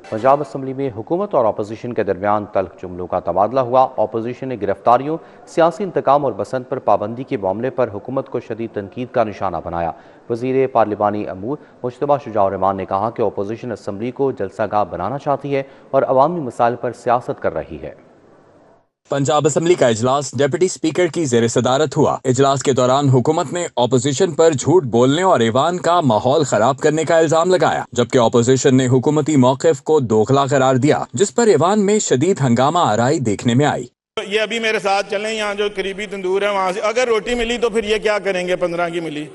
पंजाब असम्बली में हुकूमत और अपोजिशन के दरमियान तल्ख जुमलों का तबादला हुआ। अपोजिशन ने गिरफ्तारियों, सियासी इंतकाम और बसंत पर पाबंदी के मामले पर हुकूमत को शदीद तनकीद का निशाना बनाया। वज़ीर पार्लिमानी अमूर मुश्तबा शुजाउर रहमान ने कहा कि अपोजिशन असम्बली को जलसागाह बनाना चाहती है और अवामी मसाइल पर सियासत कर रही है। पंजाब असम्बली का इजलास डिप्टी स्पीकर की ज़ेर सदारत हुआ। इजलास के दौरान हुकूमत ने अपोजिशन पर झूठ बोलने और ऐवान का माहौल खराब करने का इल्जाम लगाया, जबकि अपोजिशन ने हुकूमती मौक़िफ़ को दोगला करार दिया, जिस पर ऐवान में शदीद हंगामा आराई देखने में आई। یہ ابھی میرے ساتھ چلیں، یہاں جو قریبی تندور ہے وہاں سے اگر روٹی ملی تو پھر یہ کیا کریں گے 15 کی ملی؟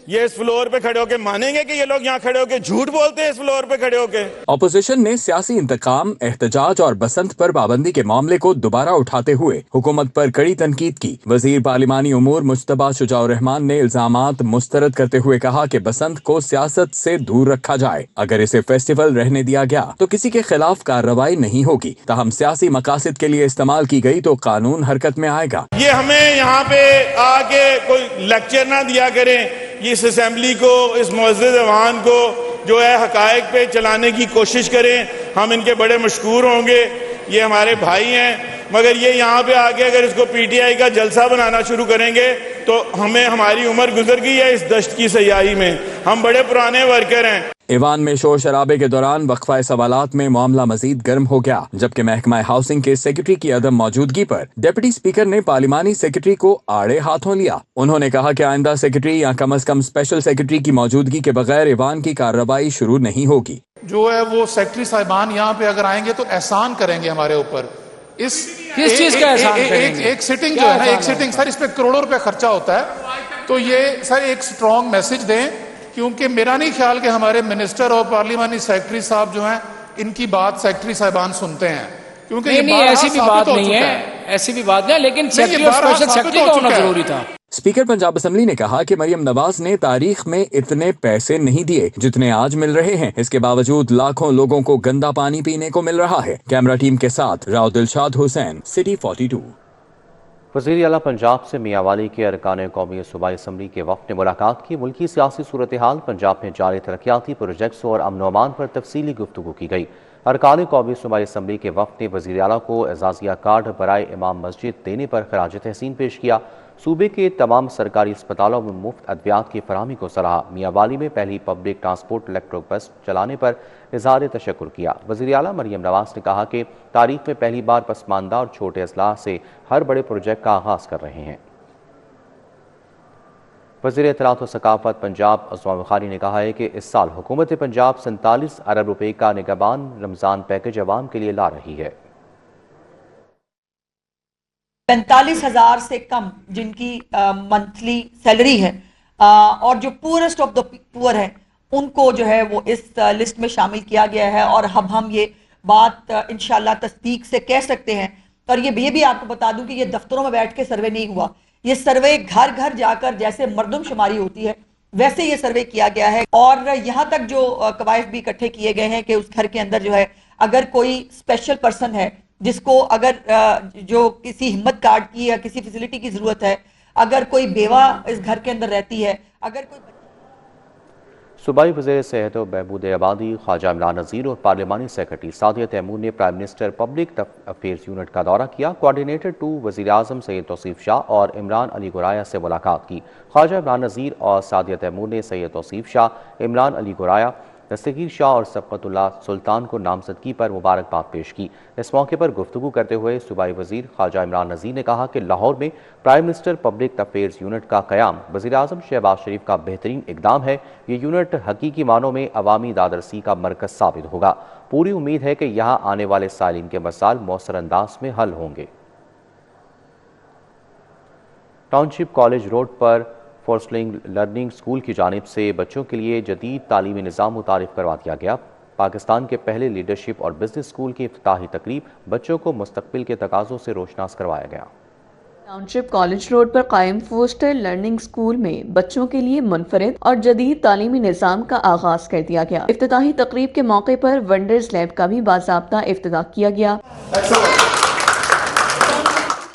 یہ اس فلور پہ کھڑے ہو کے مانیں گے کہ یہ لوگ یہاں کھڑے ہو کے جھوٹ بولتے ہیں اس فلور پہ کھڑے ہو کے؟ اپوزیشن نے سیاسی انتقام، احتجاج اور بسنت پر پابندی کے معاملے کو دوبارہ اٹھاتے ہوئے حکومت پر کڑی تنقید کی۔ وزیر پارلیمانی امور مجتبیٰ شجاع الرحمان نے الزامات مسترد کرتے ہوئے کہا کہ بسنت کو سیاست سے دور رکھا جائے، اگر اسے فیسٹیول رہنے دیا گیا تو کسی کے خلاف کارروائی نہیں ہوگی، تاہم سیاسی مقاصد کے لیے استعمال کی گئی تو قانون حرکت میں آئے گا۔ یہ ہمیں یہاں پہ آ کے کوئی لیکچر نہ دیا کریں، اس اسمبلی کو، اس معزز ایوان کو جو ہے حقائق پہ چلانے کی کوشش کریں، ہم ان کے بڑے مشکور ہوں گے، یہ ہمارے بھائی ہیں، مگر یہ یہاں پہ آگے اگر اس کو پی ٹی آئی کا جلسہ بنانا شروع کریں گے تو ہماری عمر گزر گئی ہے اس دشت کی سیاہی میں، ہم بڑے پرانے ورکر ہیں۔ ایوان میں شور شرابے کے دوران وقفہ سوالات میں معاملہ مزید گرم ہو گیا، جبکہ محکمہ ہاؤسنگ کے سیکرٹری کی عدم موجودگی پر ڈپٹی اسپیکر نے پارلیمانی سیکرٹری کو آڑے ہاتھوں لیا۔ انہوں نے کہا کہ آئندہ سیکرٹری یا کم از کم اسپیشل سیکرٹری کی موجودگی کے بغیر ایوان کی کارروائی شروع نہیں ہوگی۔ جو ہے وہ سیکرٹری صاحبان یہاں پہ اگر آئیں گے تو احسان کریں گے ہمارے اوپر، اس کس چیز کا احسان کریں گے؟ ایک سٹنگ جو ہے نا، ایک سٹنگ سر اس پہ کروڑوں روپے خرچہ ہوتا ہے، تو یہ سر ایک سٹرونگ میسج دیں، کیونکہ میرا نہیں خیال کہ ہمارے منسٹر اور پارلیمانی سیکرٹری صاحب جو ہیں ان کی بات سیکرٹری صاحبان سنتے ہیں، کیونکہ نہیں ایسی بھی بات نہیں ہے، ایسی بھی بات نہیں، لیکن سیکرٹری اور اسپیشل سیکرٹری کا ہونا ضروری تھا۔ اسپیکر پنجاب اسمبلی نے کہا کہ مریم نواز نے تاریخ میں اتنے پیسے نہیں دیے جتنے آج مل رہے ہیں، اس کے باوجود لاکھوں لوگوں کو گندا پانی پینے کو مل رہا ہے۔ کیمرہ ٹیم کے ساتھ راؤ دلشاد حسین، سٹی 42۔ وزیر اعلیٰ پنجاب سے میاں والی کے ارکان قومی صوبائی اسمبلی کے وفد نے ملاقات کی۔ ملکی سیاسی صورتحال، پنجاب میں جاری ترقیاتی پروجیکٹس اور امن و امان پر تفصیلی گفتگو کی گئی۔ ارکان قومی صوبائی اسمبلی کے وفد نے وزیر اعلیٰ کو اعزازیہ کارڈ برائے امام مسجد دینے پر خراج تحسین پیش کیا۔ صوبے کے تمام سرکاری اسپتالوں میں مفت ادویات کی فراہمی کو سراہا۔ میاں والی میں پہلی پبلک ٹرانسپورٹ الیکٹرک بس چلانے پر اظہار تشکر کیا۔ وزیر اعلیٰ مریم نواز نے کہا کہ تاریخ میں پہلی بار پسماندہ اور چھوٹے اضلاع سے ہر بڑے پروجیکٹ کا آغاز کر رہے ہیں۔ وزیر اطلاعات و ثقافت پنجاب عثمان بخاری نے کہا ہے کہ اس سال حکومت پنجاب 47 ارب روپے کا نگہبان رمضان پیکج عوام کے لیے لا رہی ہے۔ 45,000 سے کم جن کی منتھلی سیلری ہے اور جو پورسٹ آف دا پور ہے ان کو جو ہے وہ اس لسٹ میں شامل کیا گیا ہے، اور اب ہم یہ بات انشاءاللہ تصدیق سے کہہ سکتے ہیں۔ اور یہ بھی آپ کو بتا دوں کہ یہ دفتروں میں بیٹھ کے سروے نہیں ہوا، یہ سروے گھر گھر جا کر جیسے مردم شماری ہوتی ہے ویسے یہ سروے کیا گیا ہے، اور یہاں تک جو قوائف بھی اکٹھے کیے گئے ہیں کہ اس گھر کے اندر جو ہے اگر کوئی اسپیشل پرسن ہے جس کو اگر جو کسی ہمت کارڈ کی یا کسی فیسلٹی کی ضرورت ہے، اگر کوئی بیوہ اس گھر کے اندر رہتی ہے، اگر کوئی صوبائی وزیر صحت و بہبود آبادی خواجہ عمران نذیر اور پارلیمانی سیکرٹری سعدیہ تیمور نے prime minister public affairs unit کا دورہ کیا۔ کوارڈینیٹر 2 وزیر اعظم سید توصیف شاہ اور عمران علی گورایا سے ملاقات کی۔ خواجہ عمران نذیر اور سعدیہ تیمور نے سید توصیف شاہ، عمران علی گورایا، دستگیر شاہ اور سبقت اللہ سلطان کو نامزدگی پر مبارکباد پیش کی۔ اس موقع پر گفتگو کرتے ہوئے صوبائی وزیر خواجہ عمران نذیر نے کہا کہ لاہور میں prime minister public affairs unit کا قیام وزیر اعظم شہباز شریف کا بہترین اقدام ہے۔ یہ یونٹ حقیقی معنوں میں عوامی دادرسی کا مرکز ثابت ہوگا۔ پوری امید ہے کہ یہاں آنے والے سائلین کے مسائل مؤثر انداز میں حل ہوں گے۔ ٹاؤن شپ کالج روڈ پر فورسلنگ لرننگ اسکول کی جانب سے بچوں کے لیے جدید تعلیمی نظام متعارف کروا دیا گیا۔ پاکستان کے پہلے لیڈرشپ اور بزنس اسکول کی افتتاحی تقریب بچوں کو مستقبل کے تقاضوں سے روشناس کروایا گیا۔ ٹاؤن شپ کالج روڈ پر قائم فورسٹر لرننگ اسکول میں بچوں کے لیے منفرد اور جدید تعلیمی نظام کا آغاز کر دیا گیا۔ افتتاحی تقریب کے موقع پر ونڈرز لیب کا بھی باضابطہ افتتاح کیا گیا۔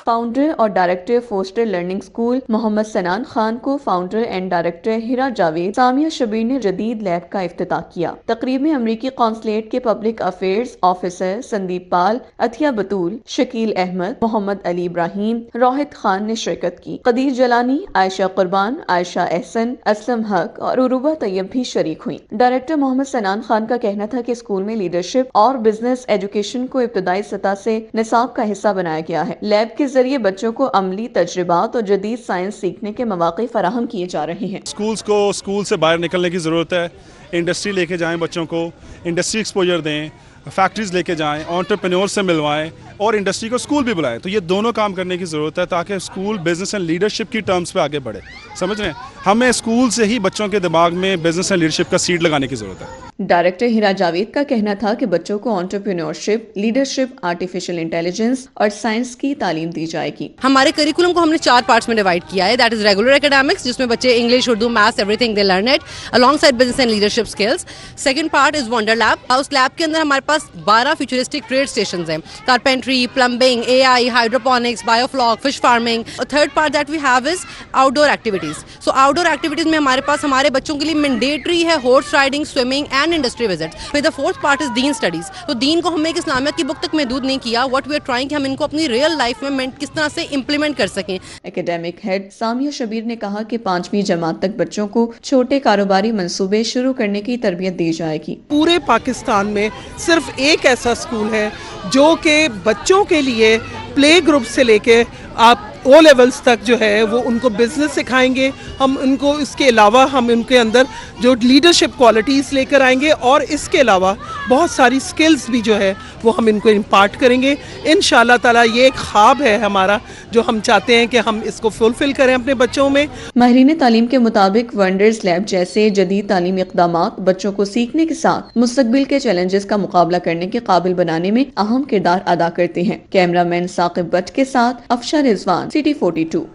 فاؤنڈر اور ڈائریکٹر فورسٹر لرننگ اسکول محمد سنان خان کو فاؤنڈر اینڈ ڈائریکٹر ہیرا جاوید سامیہ شبیر نے جدید لیب کا افتتاح کیا۔ تقریب میں امریکی قونصلیٹ کے پبلک افیئرز آفیسر سندیپ پال، عطیہ بطول، شکیل احمد، محمد علی ابراہیم، روہت خان نے شرکت کی۔ قدیر جلانی، عائشہ قربان، عائشہ احسن، اسلم حق اور عروبہ طیب بھی شریک ہوئیں۔ ڈائریکٹر محمد سنان خان کا کہنا تھا کہ اسکول میں لیڈرشپ اور بزنس ایجوکیشن کو ابتدائی سطح سے نصاب کا حصہ بنایا گیا ہے۔ لیب کے ذریعے بچوں کو عملی تجربات اور جدید سائنس سیکھنے کے مواقع فراہم کیے جا رہے ہیں۔ اسکولز کو اسکول سے باہر نکلنے کی ضرورت ہے۔ इंडस्ट्री लेके जाएं, बच्चों को इंडस्ट्री एक्सपोजर दें, फैक्ट्रीज लेके जाएं, एंटरप्रेन्योर से मिलवाएं और इंडस्ट्री को स्कूल भी बुलाएं। तो ये दोनों काम करने की ज़रूरत है ताकि स्कूल बिजनेस एंड लीडरशिप की टर्म्स पे आगे बढ़े। समझ रहे हैं, हमें स्कूल से ही बच्चों के दिमाग में बिजनेस एंड लीडरशिप का सीड लगाने की ज़रूरत है। डायरेक्टर हिरा जावेद का कहना था कि बच्चों को एंटरप्रेन्योरशिप, लीडरशिप, आर्टिफिशियल इंटेलिजेंस और साइंस की तालीम दी जाएगी। हमारे करिकुलम को हमने 4 पार्ट्स में डिवाइड किया है। दैट इज रेगुलर एकेडमिक्स, जिसमें बच्चे English, Urdu, maths, everything they learn it alongside business and leadership skills. Second part is wonder lab. उस लैब के अंदर हमारे पास 12 फ्यूचरिस्टिक ट्रेड स्टेशंस हैं, carpentry, plumbing, AI, hydroponics, biofloc, fish farming. Third part that we have is outdoor activities. So outdoor activities में हमारे पास हमारे बच्चों के लिए मैंडेटरी है horse riding, swimming and industry visits. फिर the fourth part is Deen studies. तो दीन को हमने एक इस्लामियत की बुक तक महदूद नहीं किया। व्हाट वी आर ट्राइंग कि हम इनको अपनी रियल लाइफ में किस तरह से इंप्लीमेंट कर सकें। एकेडमिक हेड सामिया शबीर ने कहा कि 5वीं जमात तक बच्चों को छोटे कारोबारी मंसूबे शुरू करने की तरबियत दी जाएगी। पूरे पाकिस्तान में सिर्फ एक ऐसा स्कूल है जो कि बच्चों के लिए प्ले ग्रुप से लेके आप ओ लेवल्स तक जो है वो उनको बिजनेस सिखाएंगे। हम उनको इसके अलावा हम उनके अंदर जो लीडरशिप क्वालिटीज़ लेकर आएंगे और इसके अलावा बहुत सारी स्किल्स भी जो है वो हम इनको इम्पार्ट करेंगे। इंशाल्लाह ताला ये एक ख्वाब है हमारा जो हम चाहते हैं कि हम इसको फुलफिल करें अपने बच्चों में। माहिरीन तालीम के मुताबिक वंडर्स लैब जैसे जदीद तालीमी इक़दामात बच्चों को सीखने के साथ मुस्तकबिल के चैलेंजेस का मुकाबला करने के काबिल बनाने में अहम किरदार अदा करते हैं। कैमरामैन साकिब भट्ट के साथ Afsha Rizwan, city 42।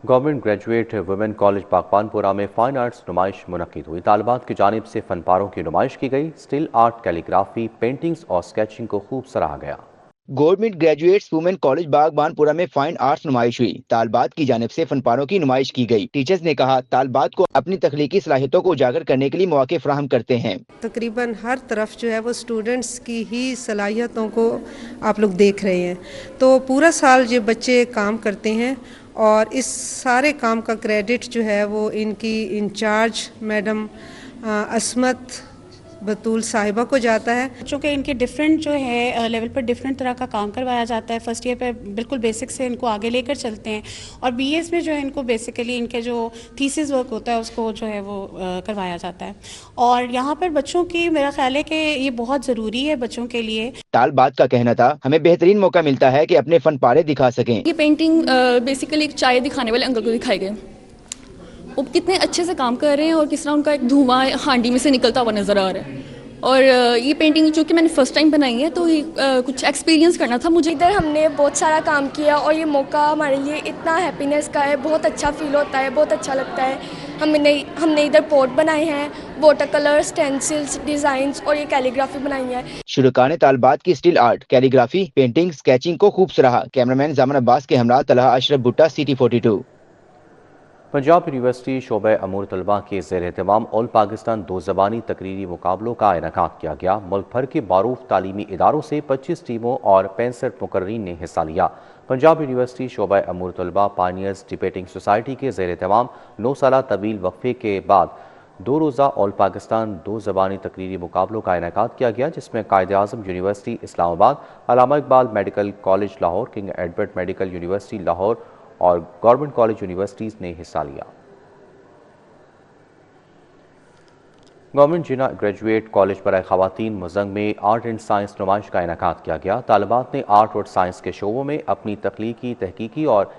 Government graduate women college Baghbanpura में फाइन आर्ट्स नुमाइश मुनक्किद हुई। तालिबात की जानिब से फनपारों की नुमाइश की गई। स्टिल आर्ट, कैलीग्राफी, पेंटिंग्स और स्केचिंग को खूब सराहा गया। Government graduates women college Baghbanpura में फाइन आर्ट्स नुमाइश हुई। तालिबात की जानिब से फनपारों की नुमाइश की गई। टीचर्स ने कहा तालिबात को अपनी तख्लीकी सलाहियतों को उजागर करने के लिए मौके फराहम करते हैं। तकरीबन हर तरफ जो है वो स्टूडेंट्स की ही सलाहियतों को आप लोग देख रहे हैं। तो पूरा साल ये बच्चे काम करते हैं और इस सारे काम का क्रेडिट जो है वो इनकी इंचार्ज मैडम असमत बतूल साहिबा को जाता है। बच्चों के इनके डिफरेंट जो है लेवल पर डिफरेंट तरह का काम करवाया जाता है। फर्स्ट ईयर पे बिल्कुल बेसिक से इनको आगे लेकर चलते हैं और बीएस में जो है इनको बेसिकली इनके जो थीसिस वर्क होता है उसको जो है वो करवाया जाता है। और यहाँ पर बच्चों की मेरा ख्याल है कि ये बहुत ज़रूरी है बच्चों के लिए। तालिबात का कहना था हमें बेहतरीन मौका मिलता है कि अपने फन पारे दिखा सकें। ये पेंटिंग बेसिकली एक चाय दिखाने वाले अंकल को दिखाए गए। वो कितने अच्छे से काम कर रहे हैं और किस तरह उनका एक धुआं हांडी में से निकलता हुआ नज़र आ रहा है। और ये पेंटिंग चूँकि मैंने फर्स्ट टाइम बनाई है तो ये कुछ एक्सपीरियंस करना था मुझे। इधर हमने बहुत सारा काम किया और ये मौका हमारे लिए इतना हैप्पीनेस का है, बहुत अच्छा फील होता है, बहुत अच्छा लगता है। हमने इधर पोर्ट बनाए हैं, वाटर कलर, स्टेंसिल्स, डिज़ाइंस और ये कैलीग्राफी बनाई है। शुरुकाने तालिबात की still art, calligraphy, painting, sketching को खूब सराहा। कैमरामैन जामन अब्बास के हमरा तलहा अशरफ भुट्टा, सिटी 42। पंजाब यूनिवर्सिटी शोबे अमूर तलबा के ज़ेर एहतमाम ऑल पाकिस्तान 2 ज़बानी तकरीरी मुकाबलों का इनेकाद किया गया। मुल्क भर के मारूफ तालीमी इदारों से 25 टीमों और 65 मुकर्रीन ने हिस्सा लिया। पंजाब यूनिवर्सिटी शोबे अमूर तलबा पायनियर्स डिबेटिंग सोसाइटी के ज़ेर एहतमाम 9 साला तवील वक्फे के बाद 2 रोज़ा ऑल पाकिस्तान 2 ज़बानी तकरीरी मुकाबलों का इनेकाद किया गया, जिसमें Quaid Azam university Islamabad, Allama Iqbal medical college Lahore, King Edward medical university Lahore और गवर्नमेंट कॉलेज यूनिवर्सिटीज़ ने हिस्सा लिया। गवर्नमेंट जिना ग्रेजुएट कॉलेज बराए ख़वातीन मुज़ंग में आर्ट एंड साइंस नुमाइश का इनेकाद किया गया। तालिबात ने आर्ट और साइंस के शोबों में अपनी तख्लीकी, तहकीकी और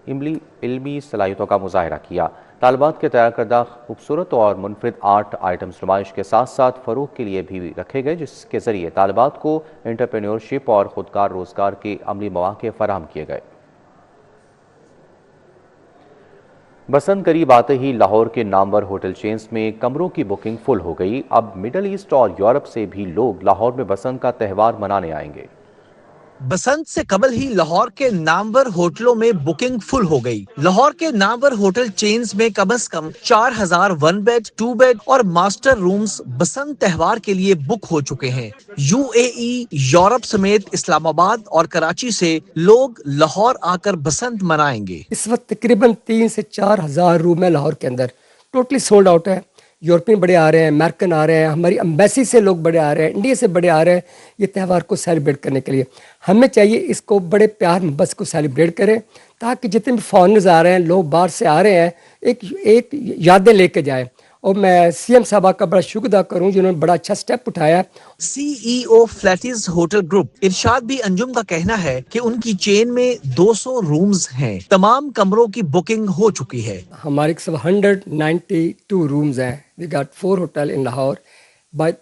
इल्मी सलाहियतों का मुजाहरा किया। तालिबात के तैयार करदा खूबसूरत और मुनफरिद आर्ट आइटम्स नुमाइश के साथ साथ फ़रोग़ के लिए भी रखे गए, जिसके ज़रिए तालिबात को एंटरप्रेन्योरशिप और खुदकार रोज़गार के अमली मौक़े फराहम किए गए। बसंत करीब आते ही लाहौर के नामवर होटल चेन्स में कमरों की बुकिंग फुल हो गई। अब मिडल ईस्ट और यूरोप से भी लोग लाहौर में बसंत का त्यौहार मनाने आएंगे। बसंत से कबल ही लाहौर के नामवर होटलों में बुकिंग फुल हो गई। लाहौर के नामवर होटल चेन्स में कम से कम 4000 1 बेड, 2 बेड और मास्टर रूम्स बसंत त्यौहार के लिए बुक हो चुके हैं। यूएई, यूरोप समेत इस्लामाबाद और कराची से लोग लाहौर आकर बसंत मनाएंगे। इस वक्त तकरीबन 3 से 4000 रूम है लाहौर के अंदर, टोटली सोल्ड आउट है। यूरोपियन बड़े आ रहे हैं, अमेरिकन आ रहे हैं, हमारी एम्बेसी से लोग बड़े आ रहे हैं, इंडिया से बड़े आ रहे हैं ये त्यौहार को सेलिब्रेट करने के लिए। हमें चाहिए इसको बड़े प्यार मोहब्बत को सेलिब्रेट करें ताकि जितने भी फॉरेनर्स आ रहे हैं, लोग बाहर से आ रहे हैं, एक यादें लेके जाएं और मैं सीएम साहबा का बड़ा शुक्र अदा करूं जिन्होंने बड़ा अच्छा स्टेप उठाया। CEO फ्लैटिस होटल ग्रुप इरशाद भी अंजुम का कहना है कि उनकी चेन में 200 रूम्स हैं, तमाम कमरों की बुकिंग हो चुकी है। हमारे 192 रूम्स हैं। We got 4 hotel in Lahore, but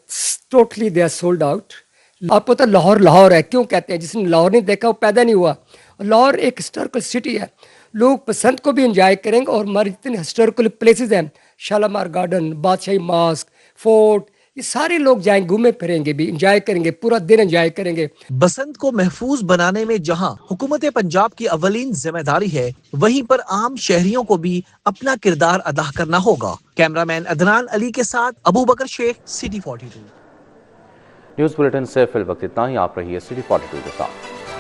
totally they are sold out. आपको तो लाहौर लाहौर है, क्यों कहते हैं? जिसने लाहौर नहीं देखा वो पैदा नहीं हुआ। लाहौर एक हिस्टोरिकल सिटी है, लोग पसंद को भी एंजॉय करेंगे। और हमारे जितने हिस्टोरिकल प्लेसेस हैं, शालामार गार्डन, बादशाही मास्क, फोर्ट, ये सारे लोग जाएंगे, घूमे फिरेंगे भी, एंजॉय करेंगे, पूरा दिन एंजॉय करेंगे। बसंत को महफूज बनाने में जहां हुकूमत पंजाब की अवलीन जिम्मेदारी है, वहीं पर आम शहरियों को भी अपना किरदार अदा करना होगा। कैमरामैन अदनान अली के साथ अबू बकर शेख, सिटी 42। न्यूज़ बुलेटिन से फिल वक्त इतना ही। आप रहिए सिटी 42 के साथ।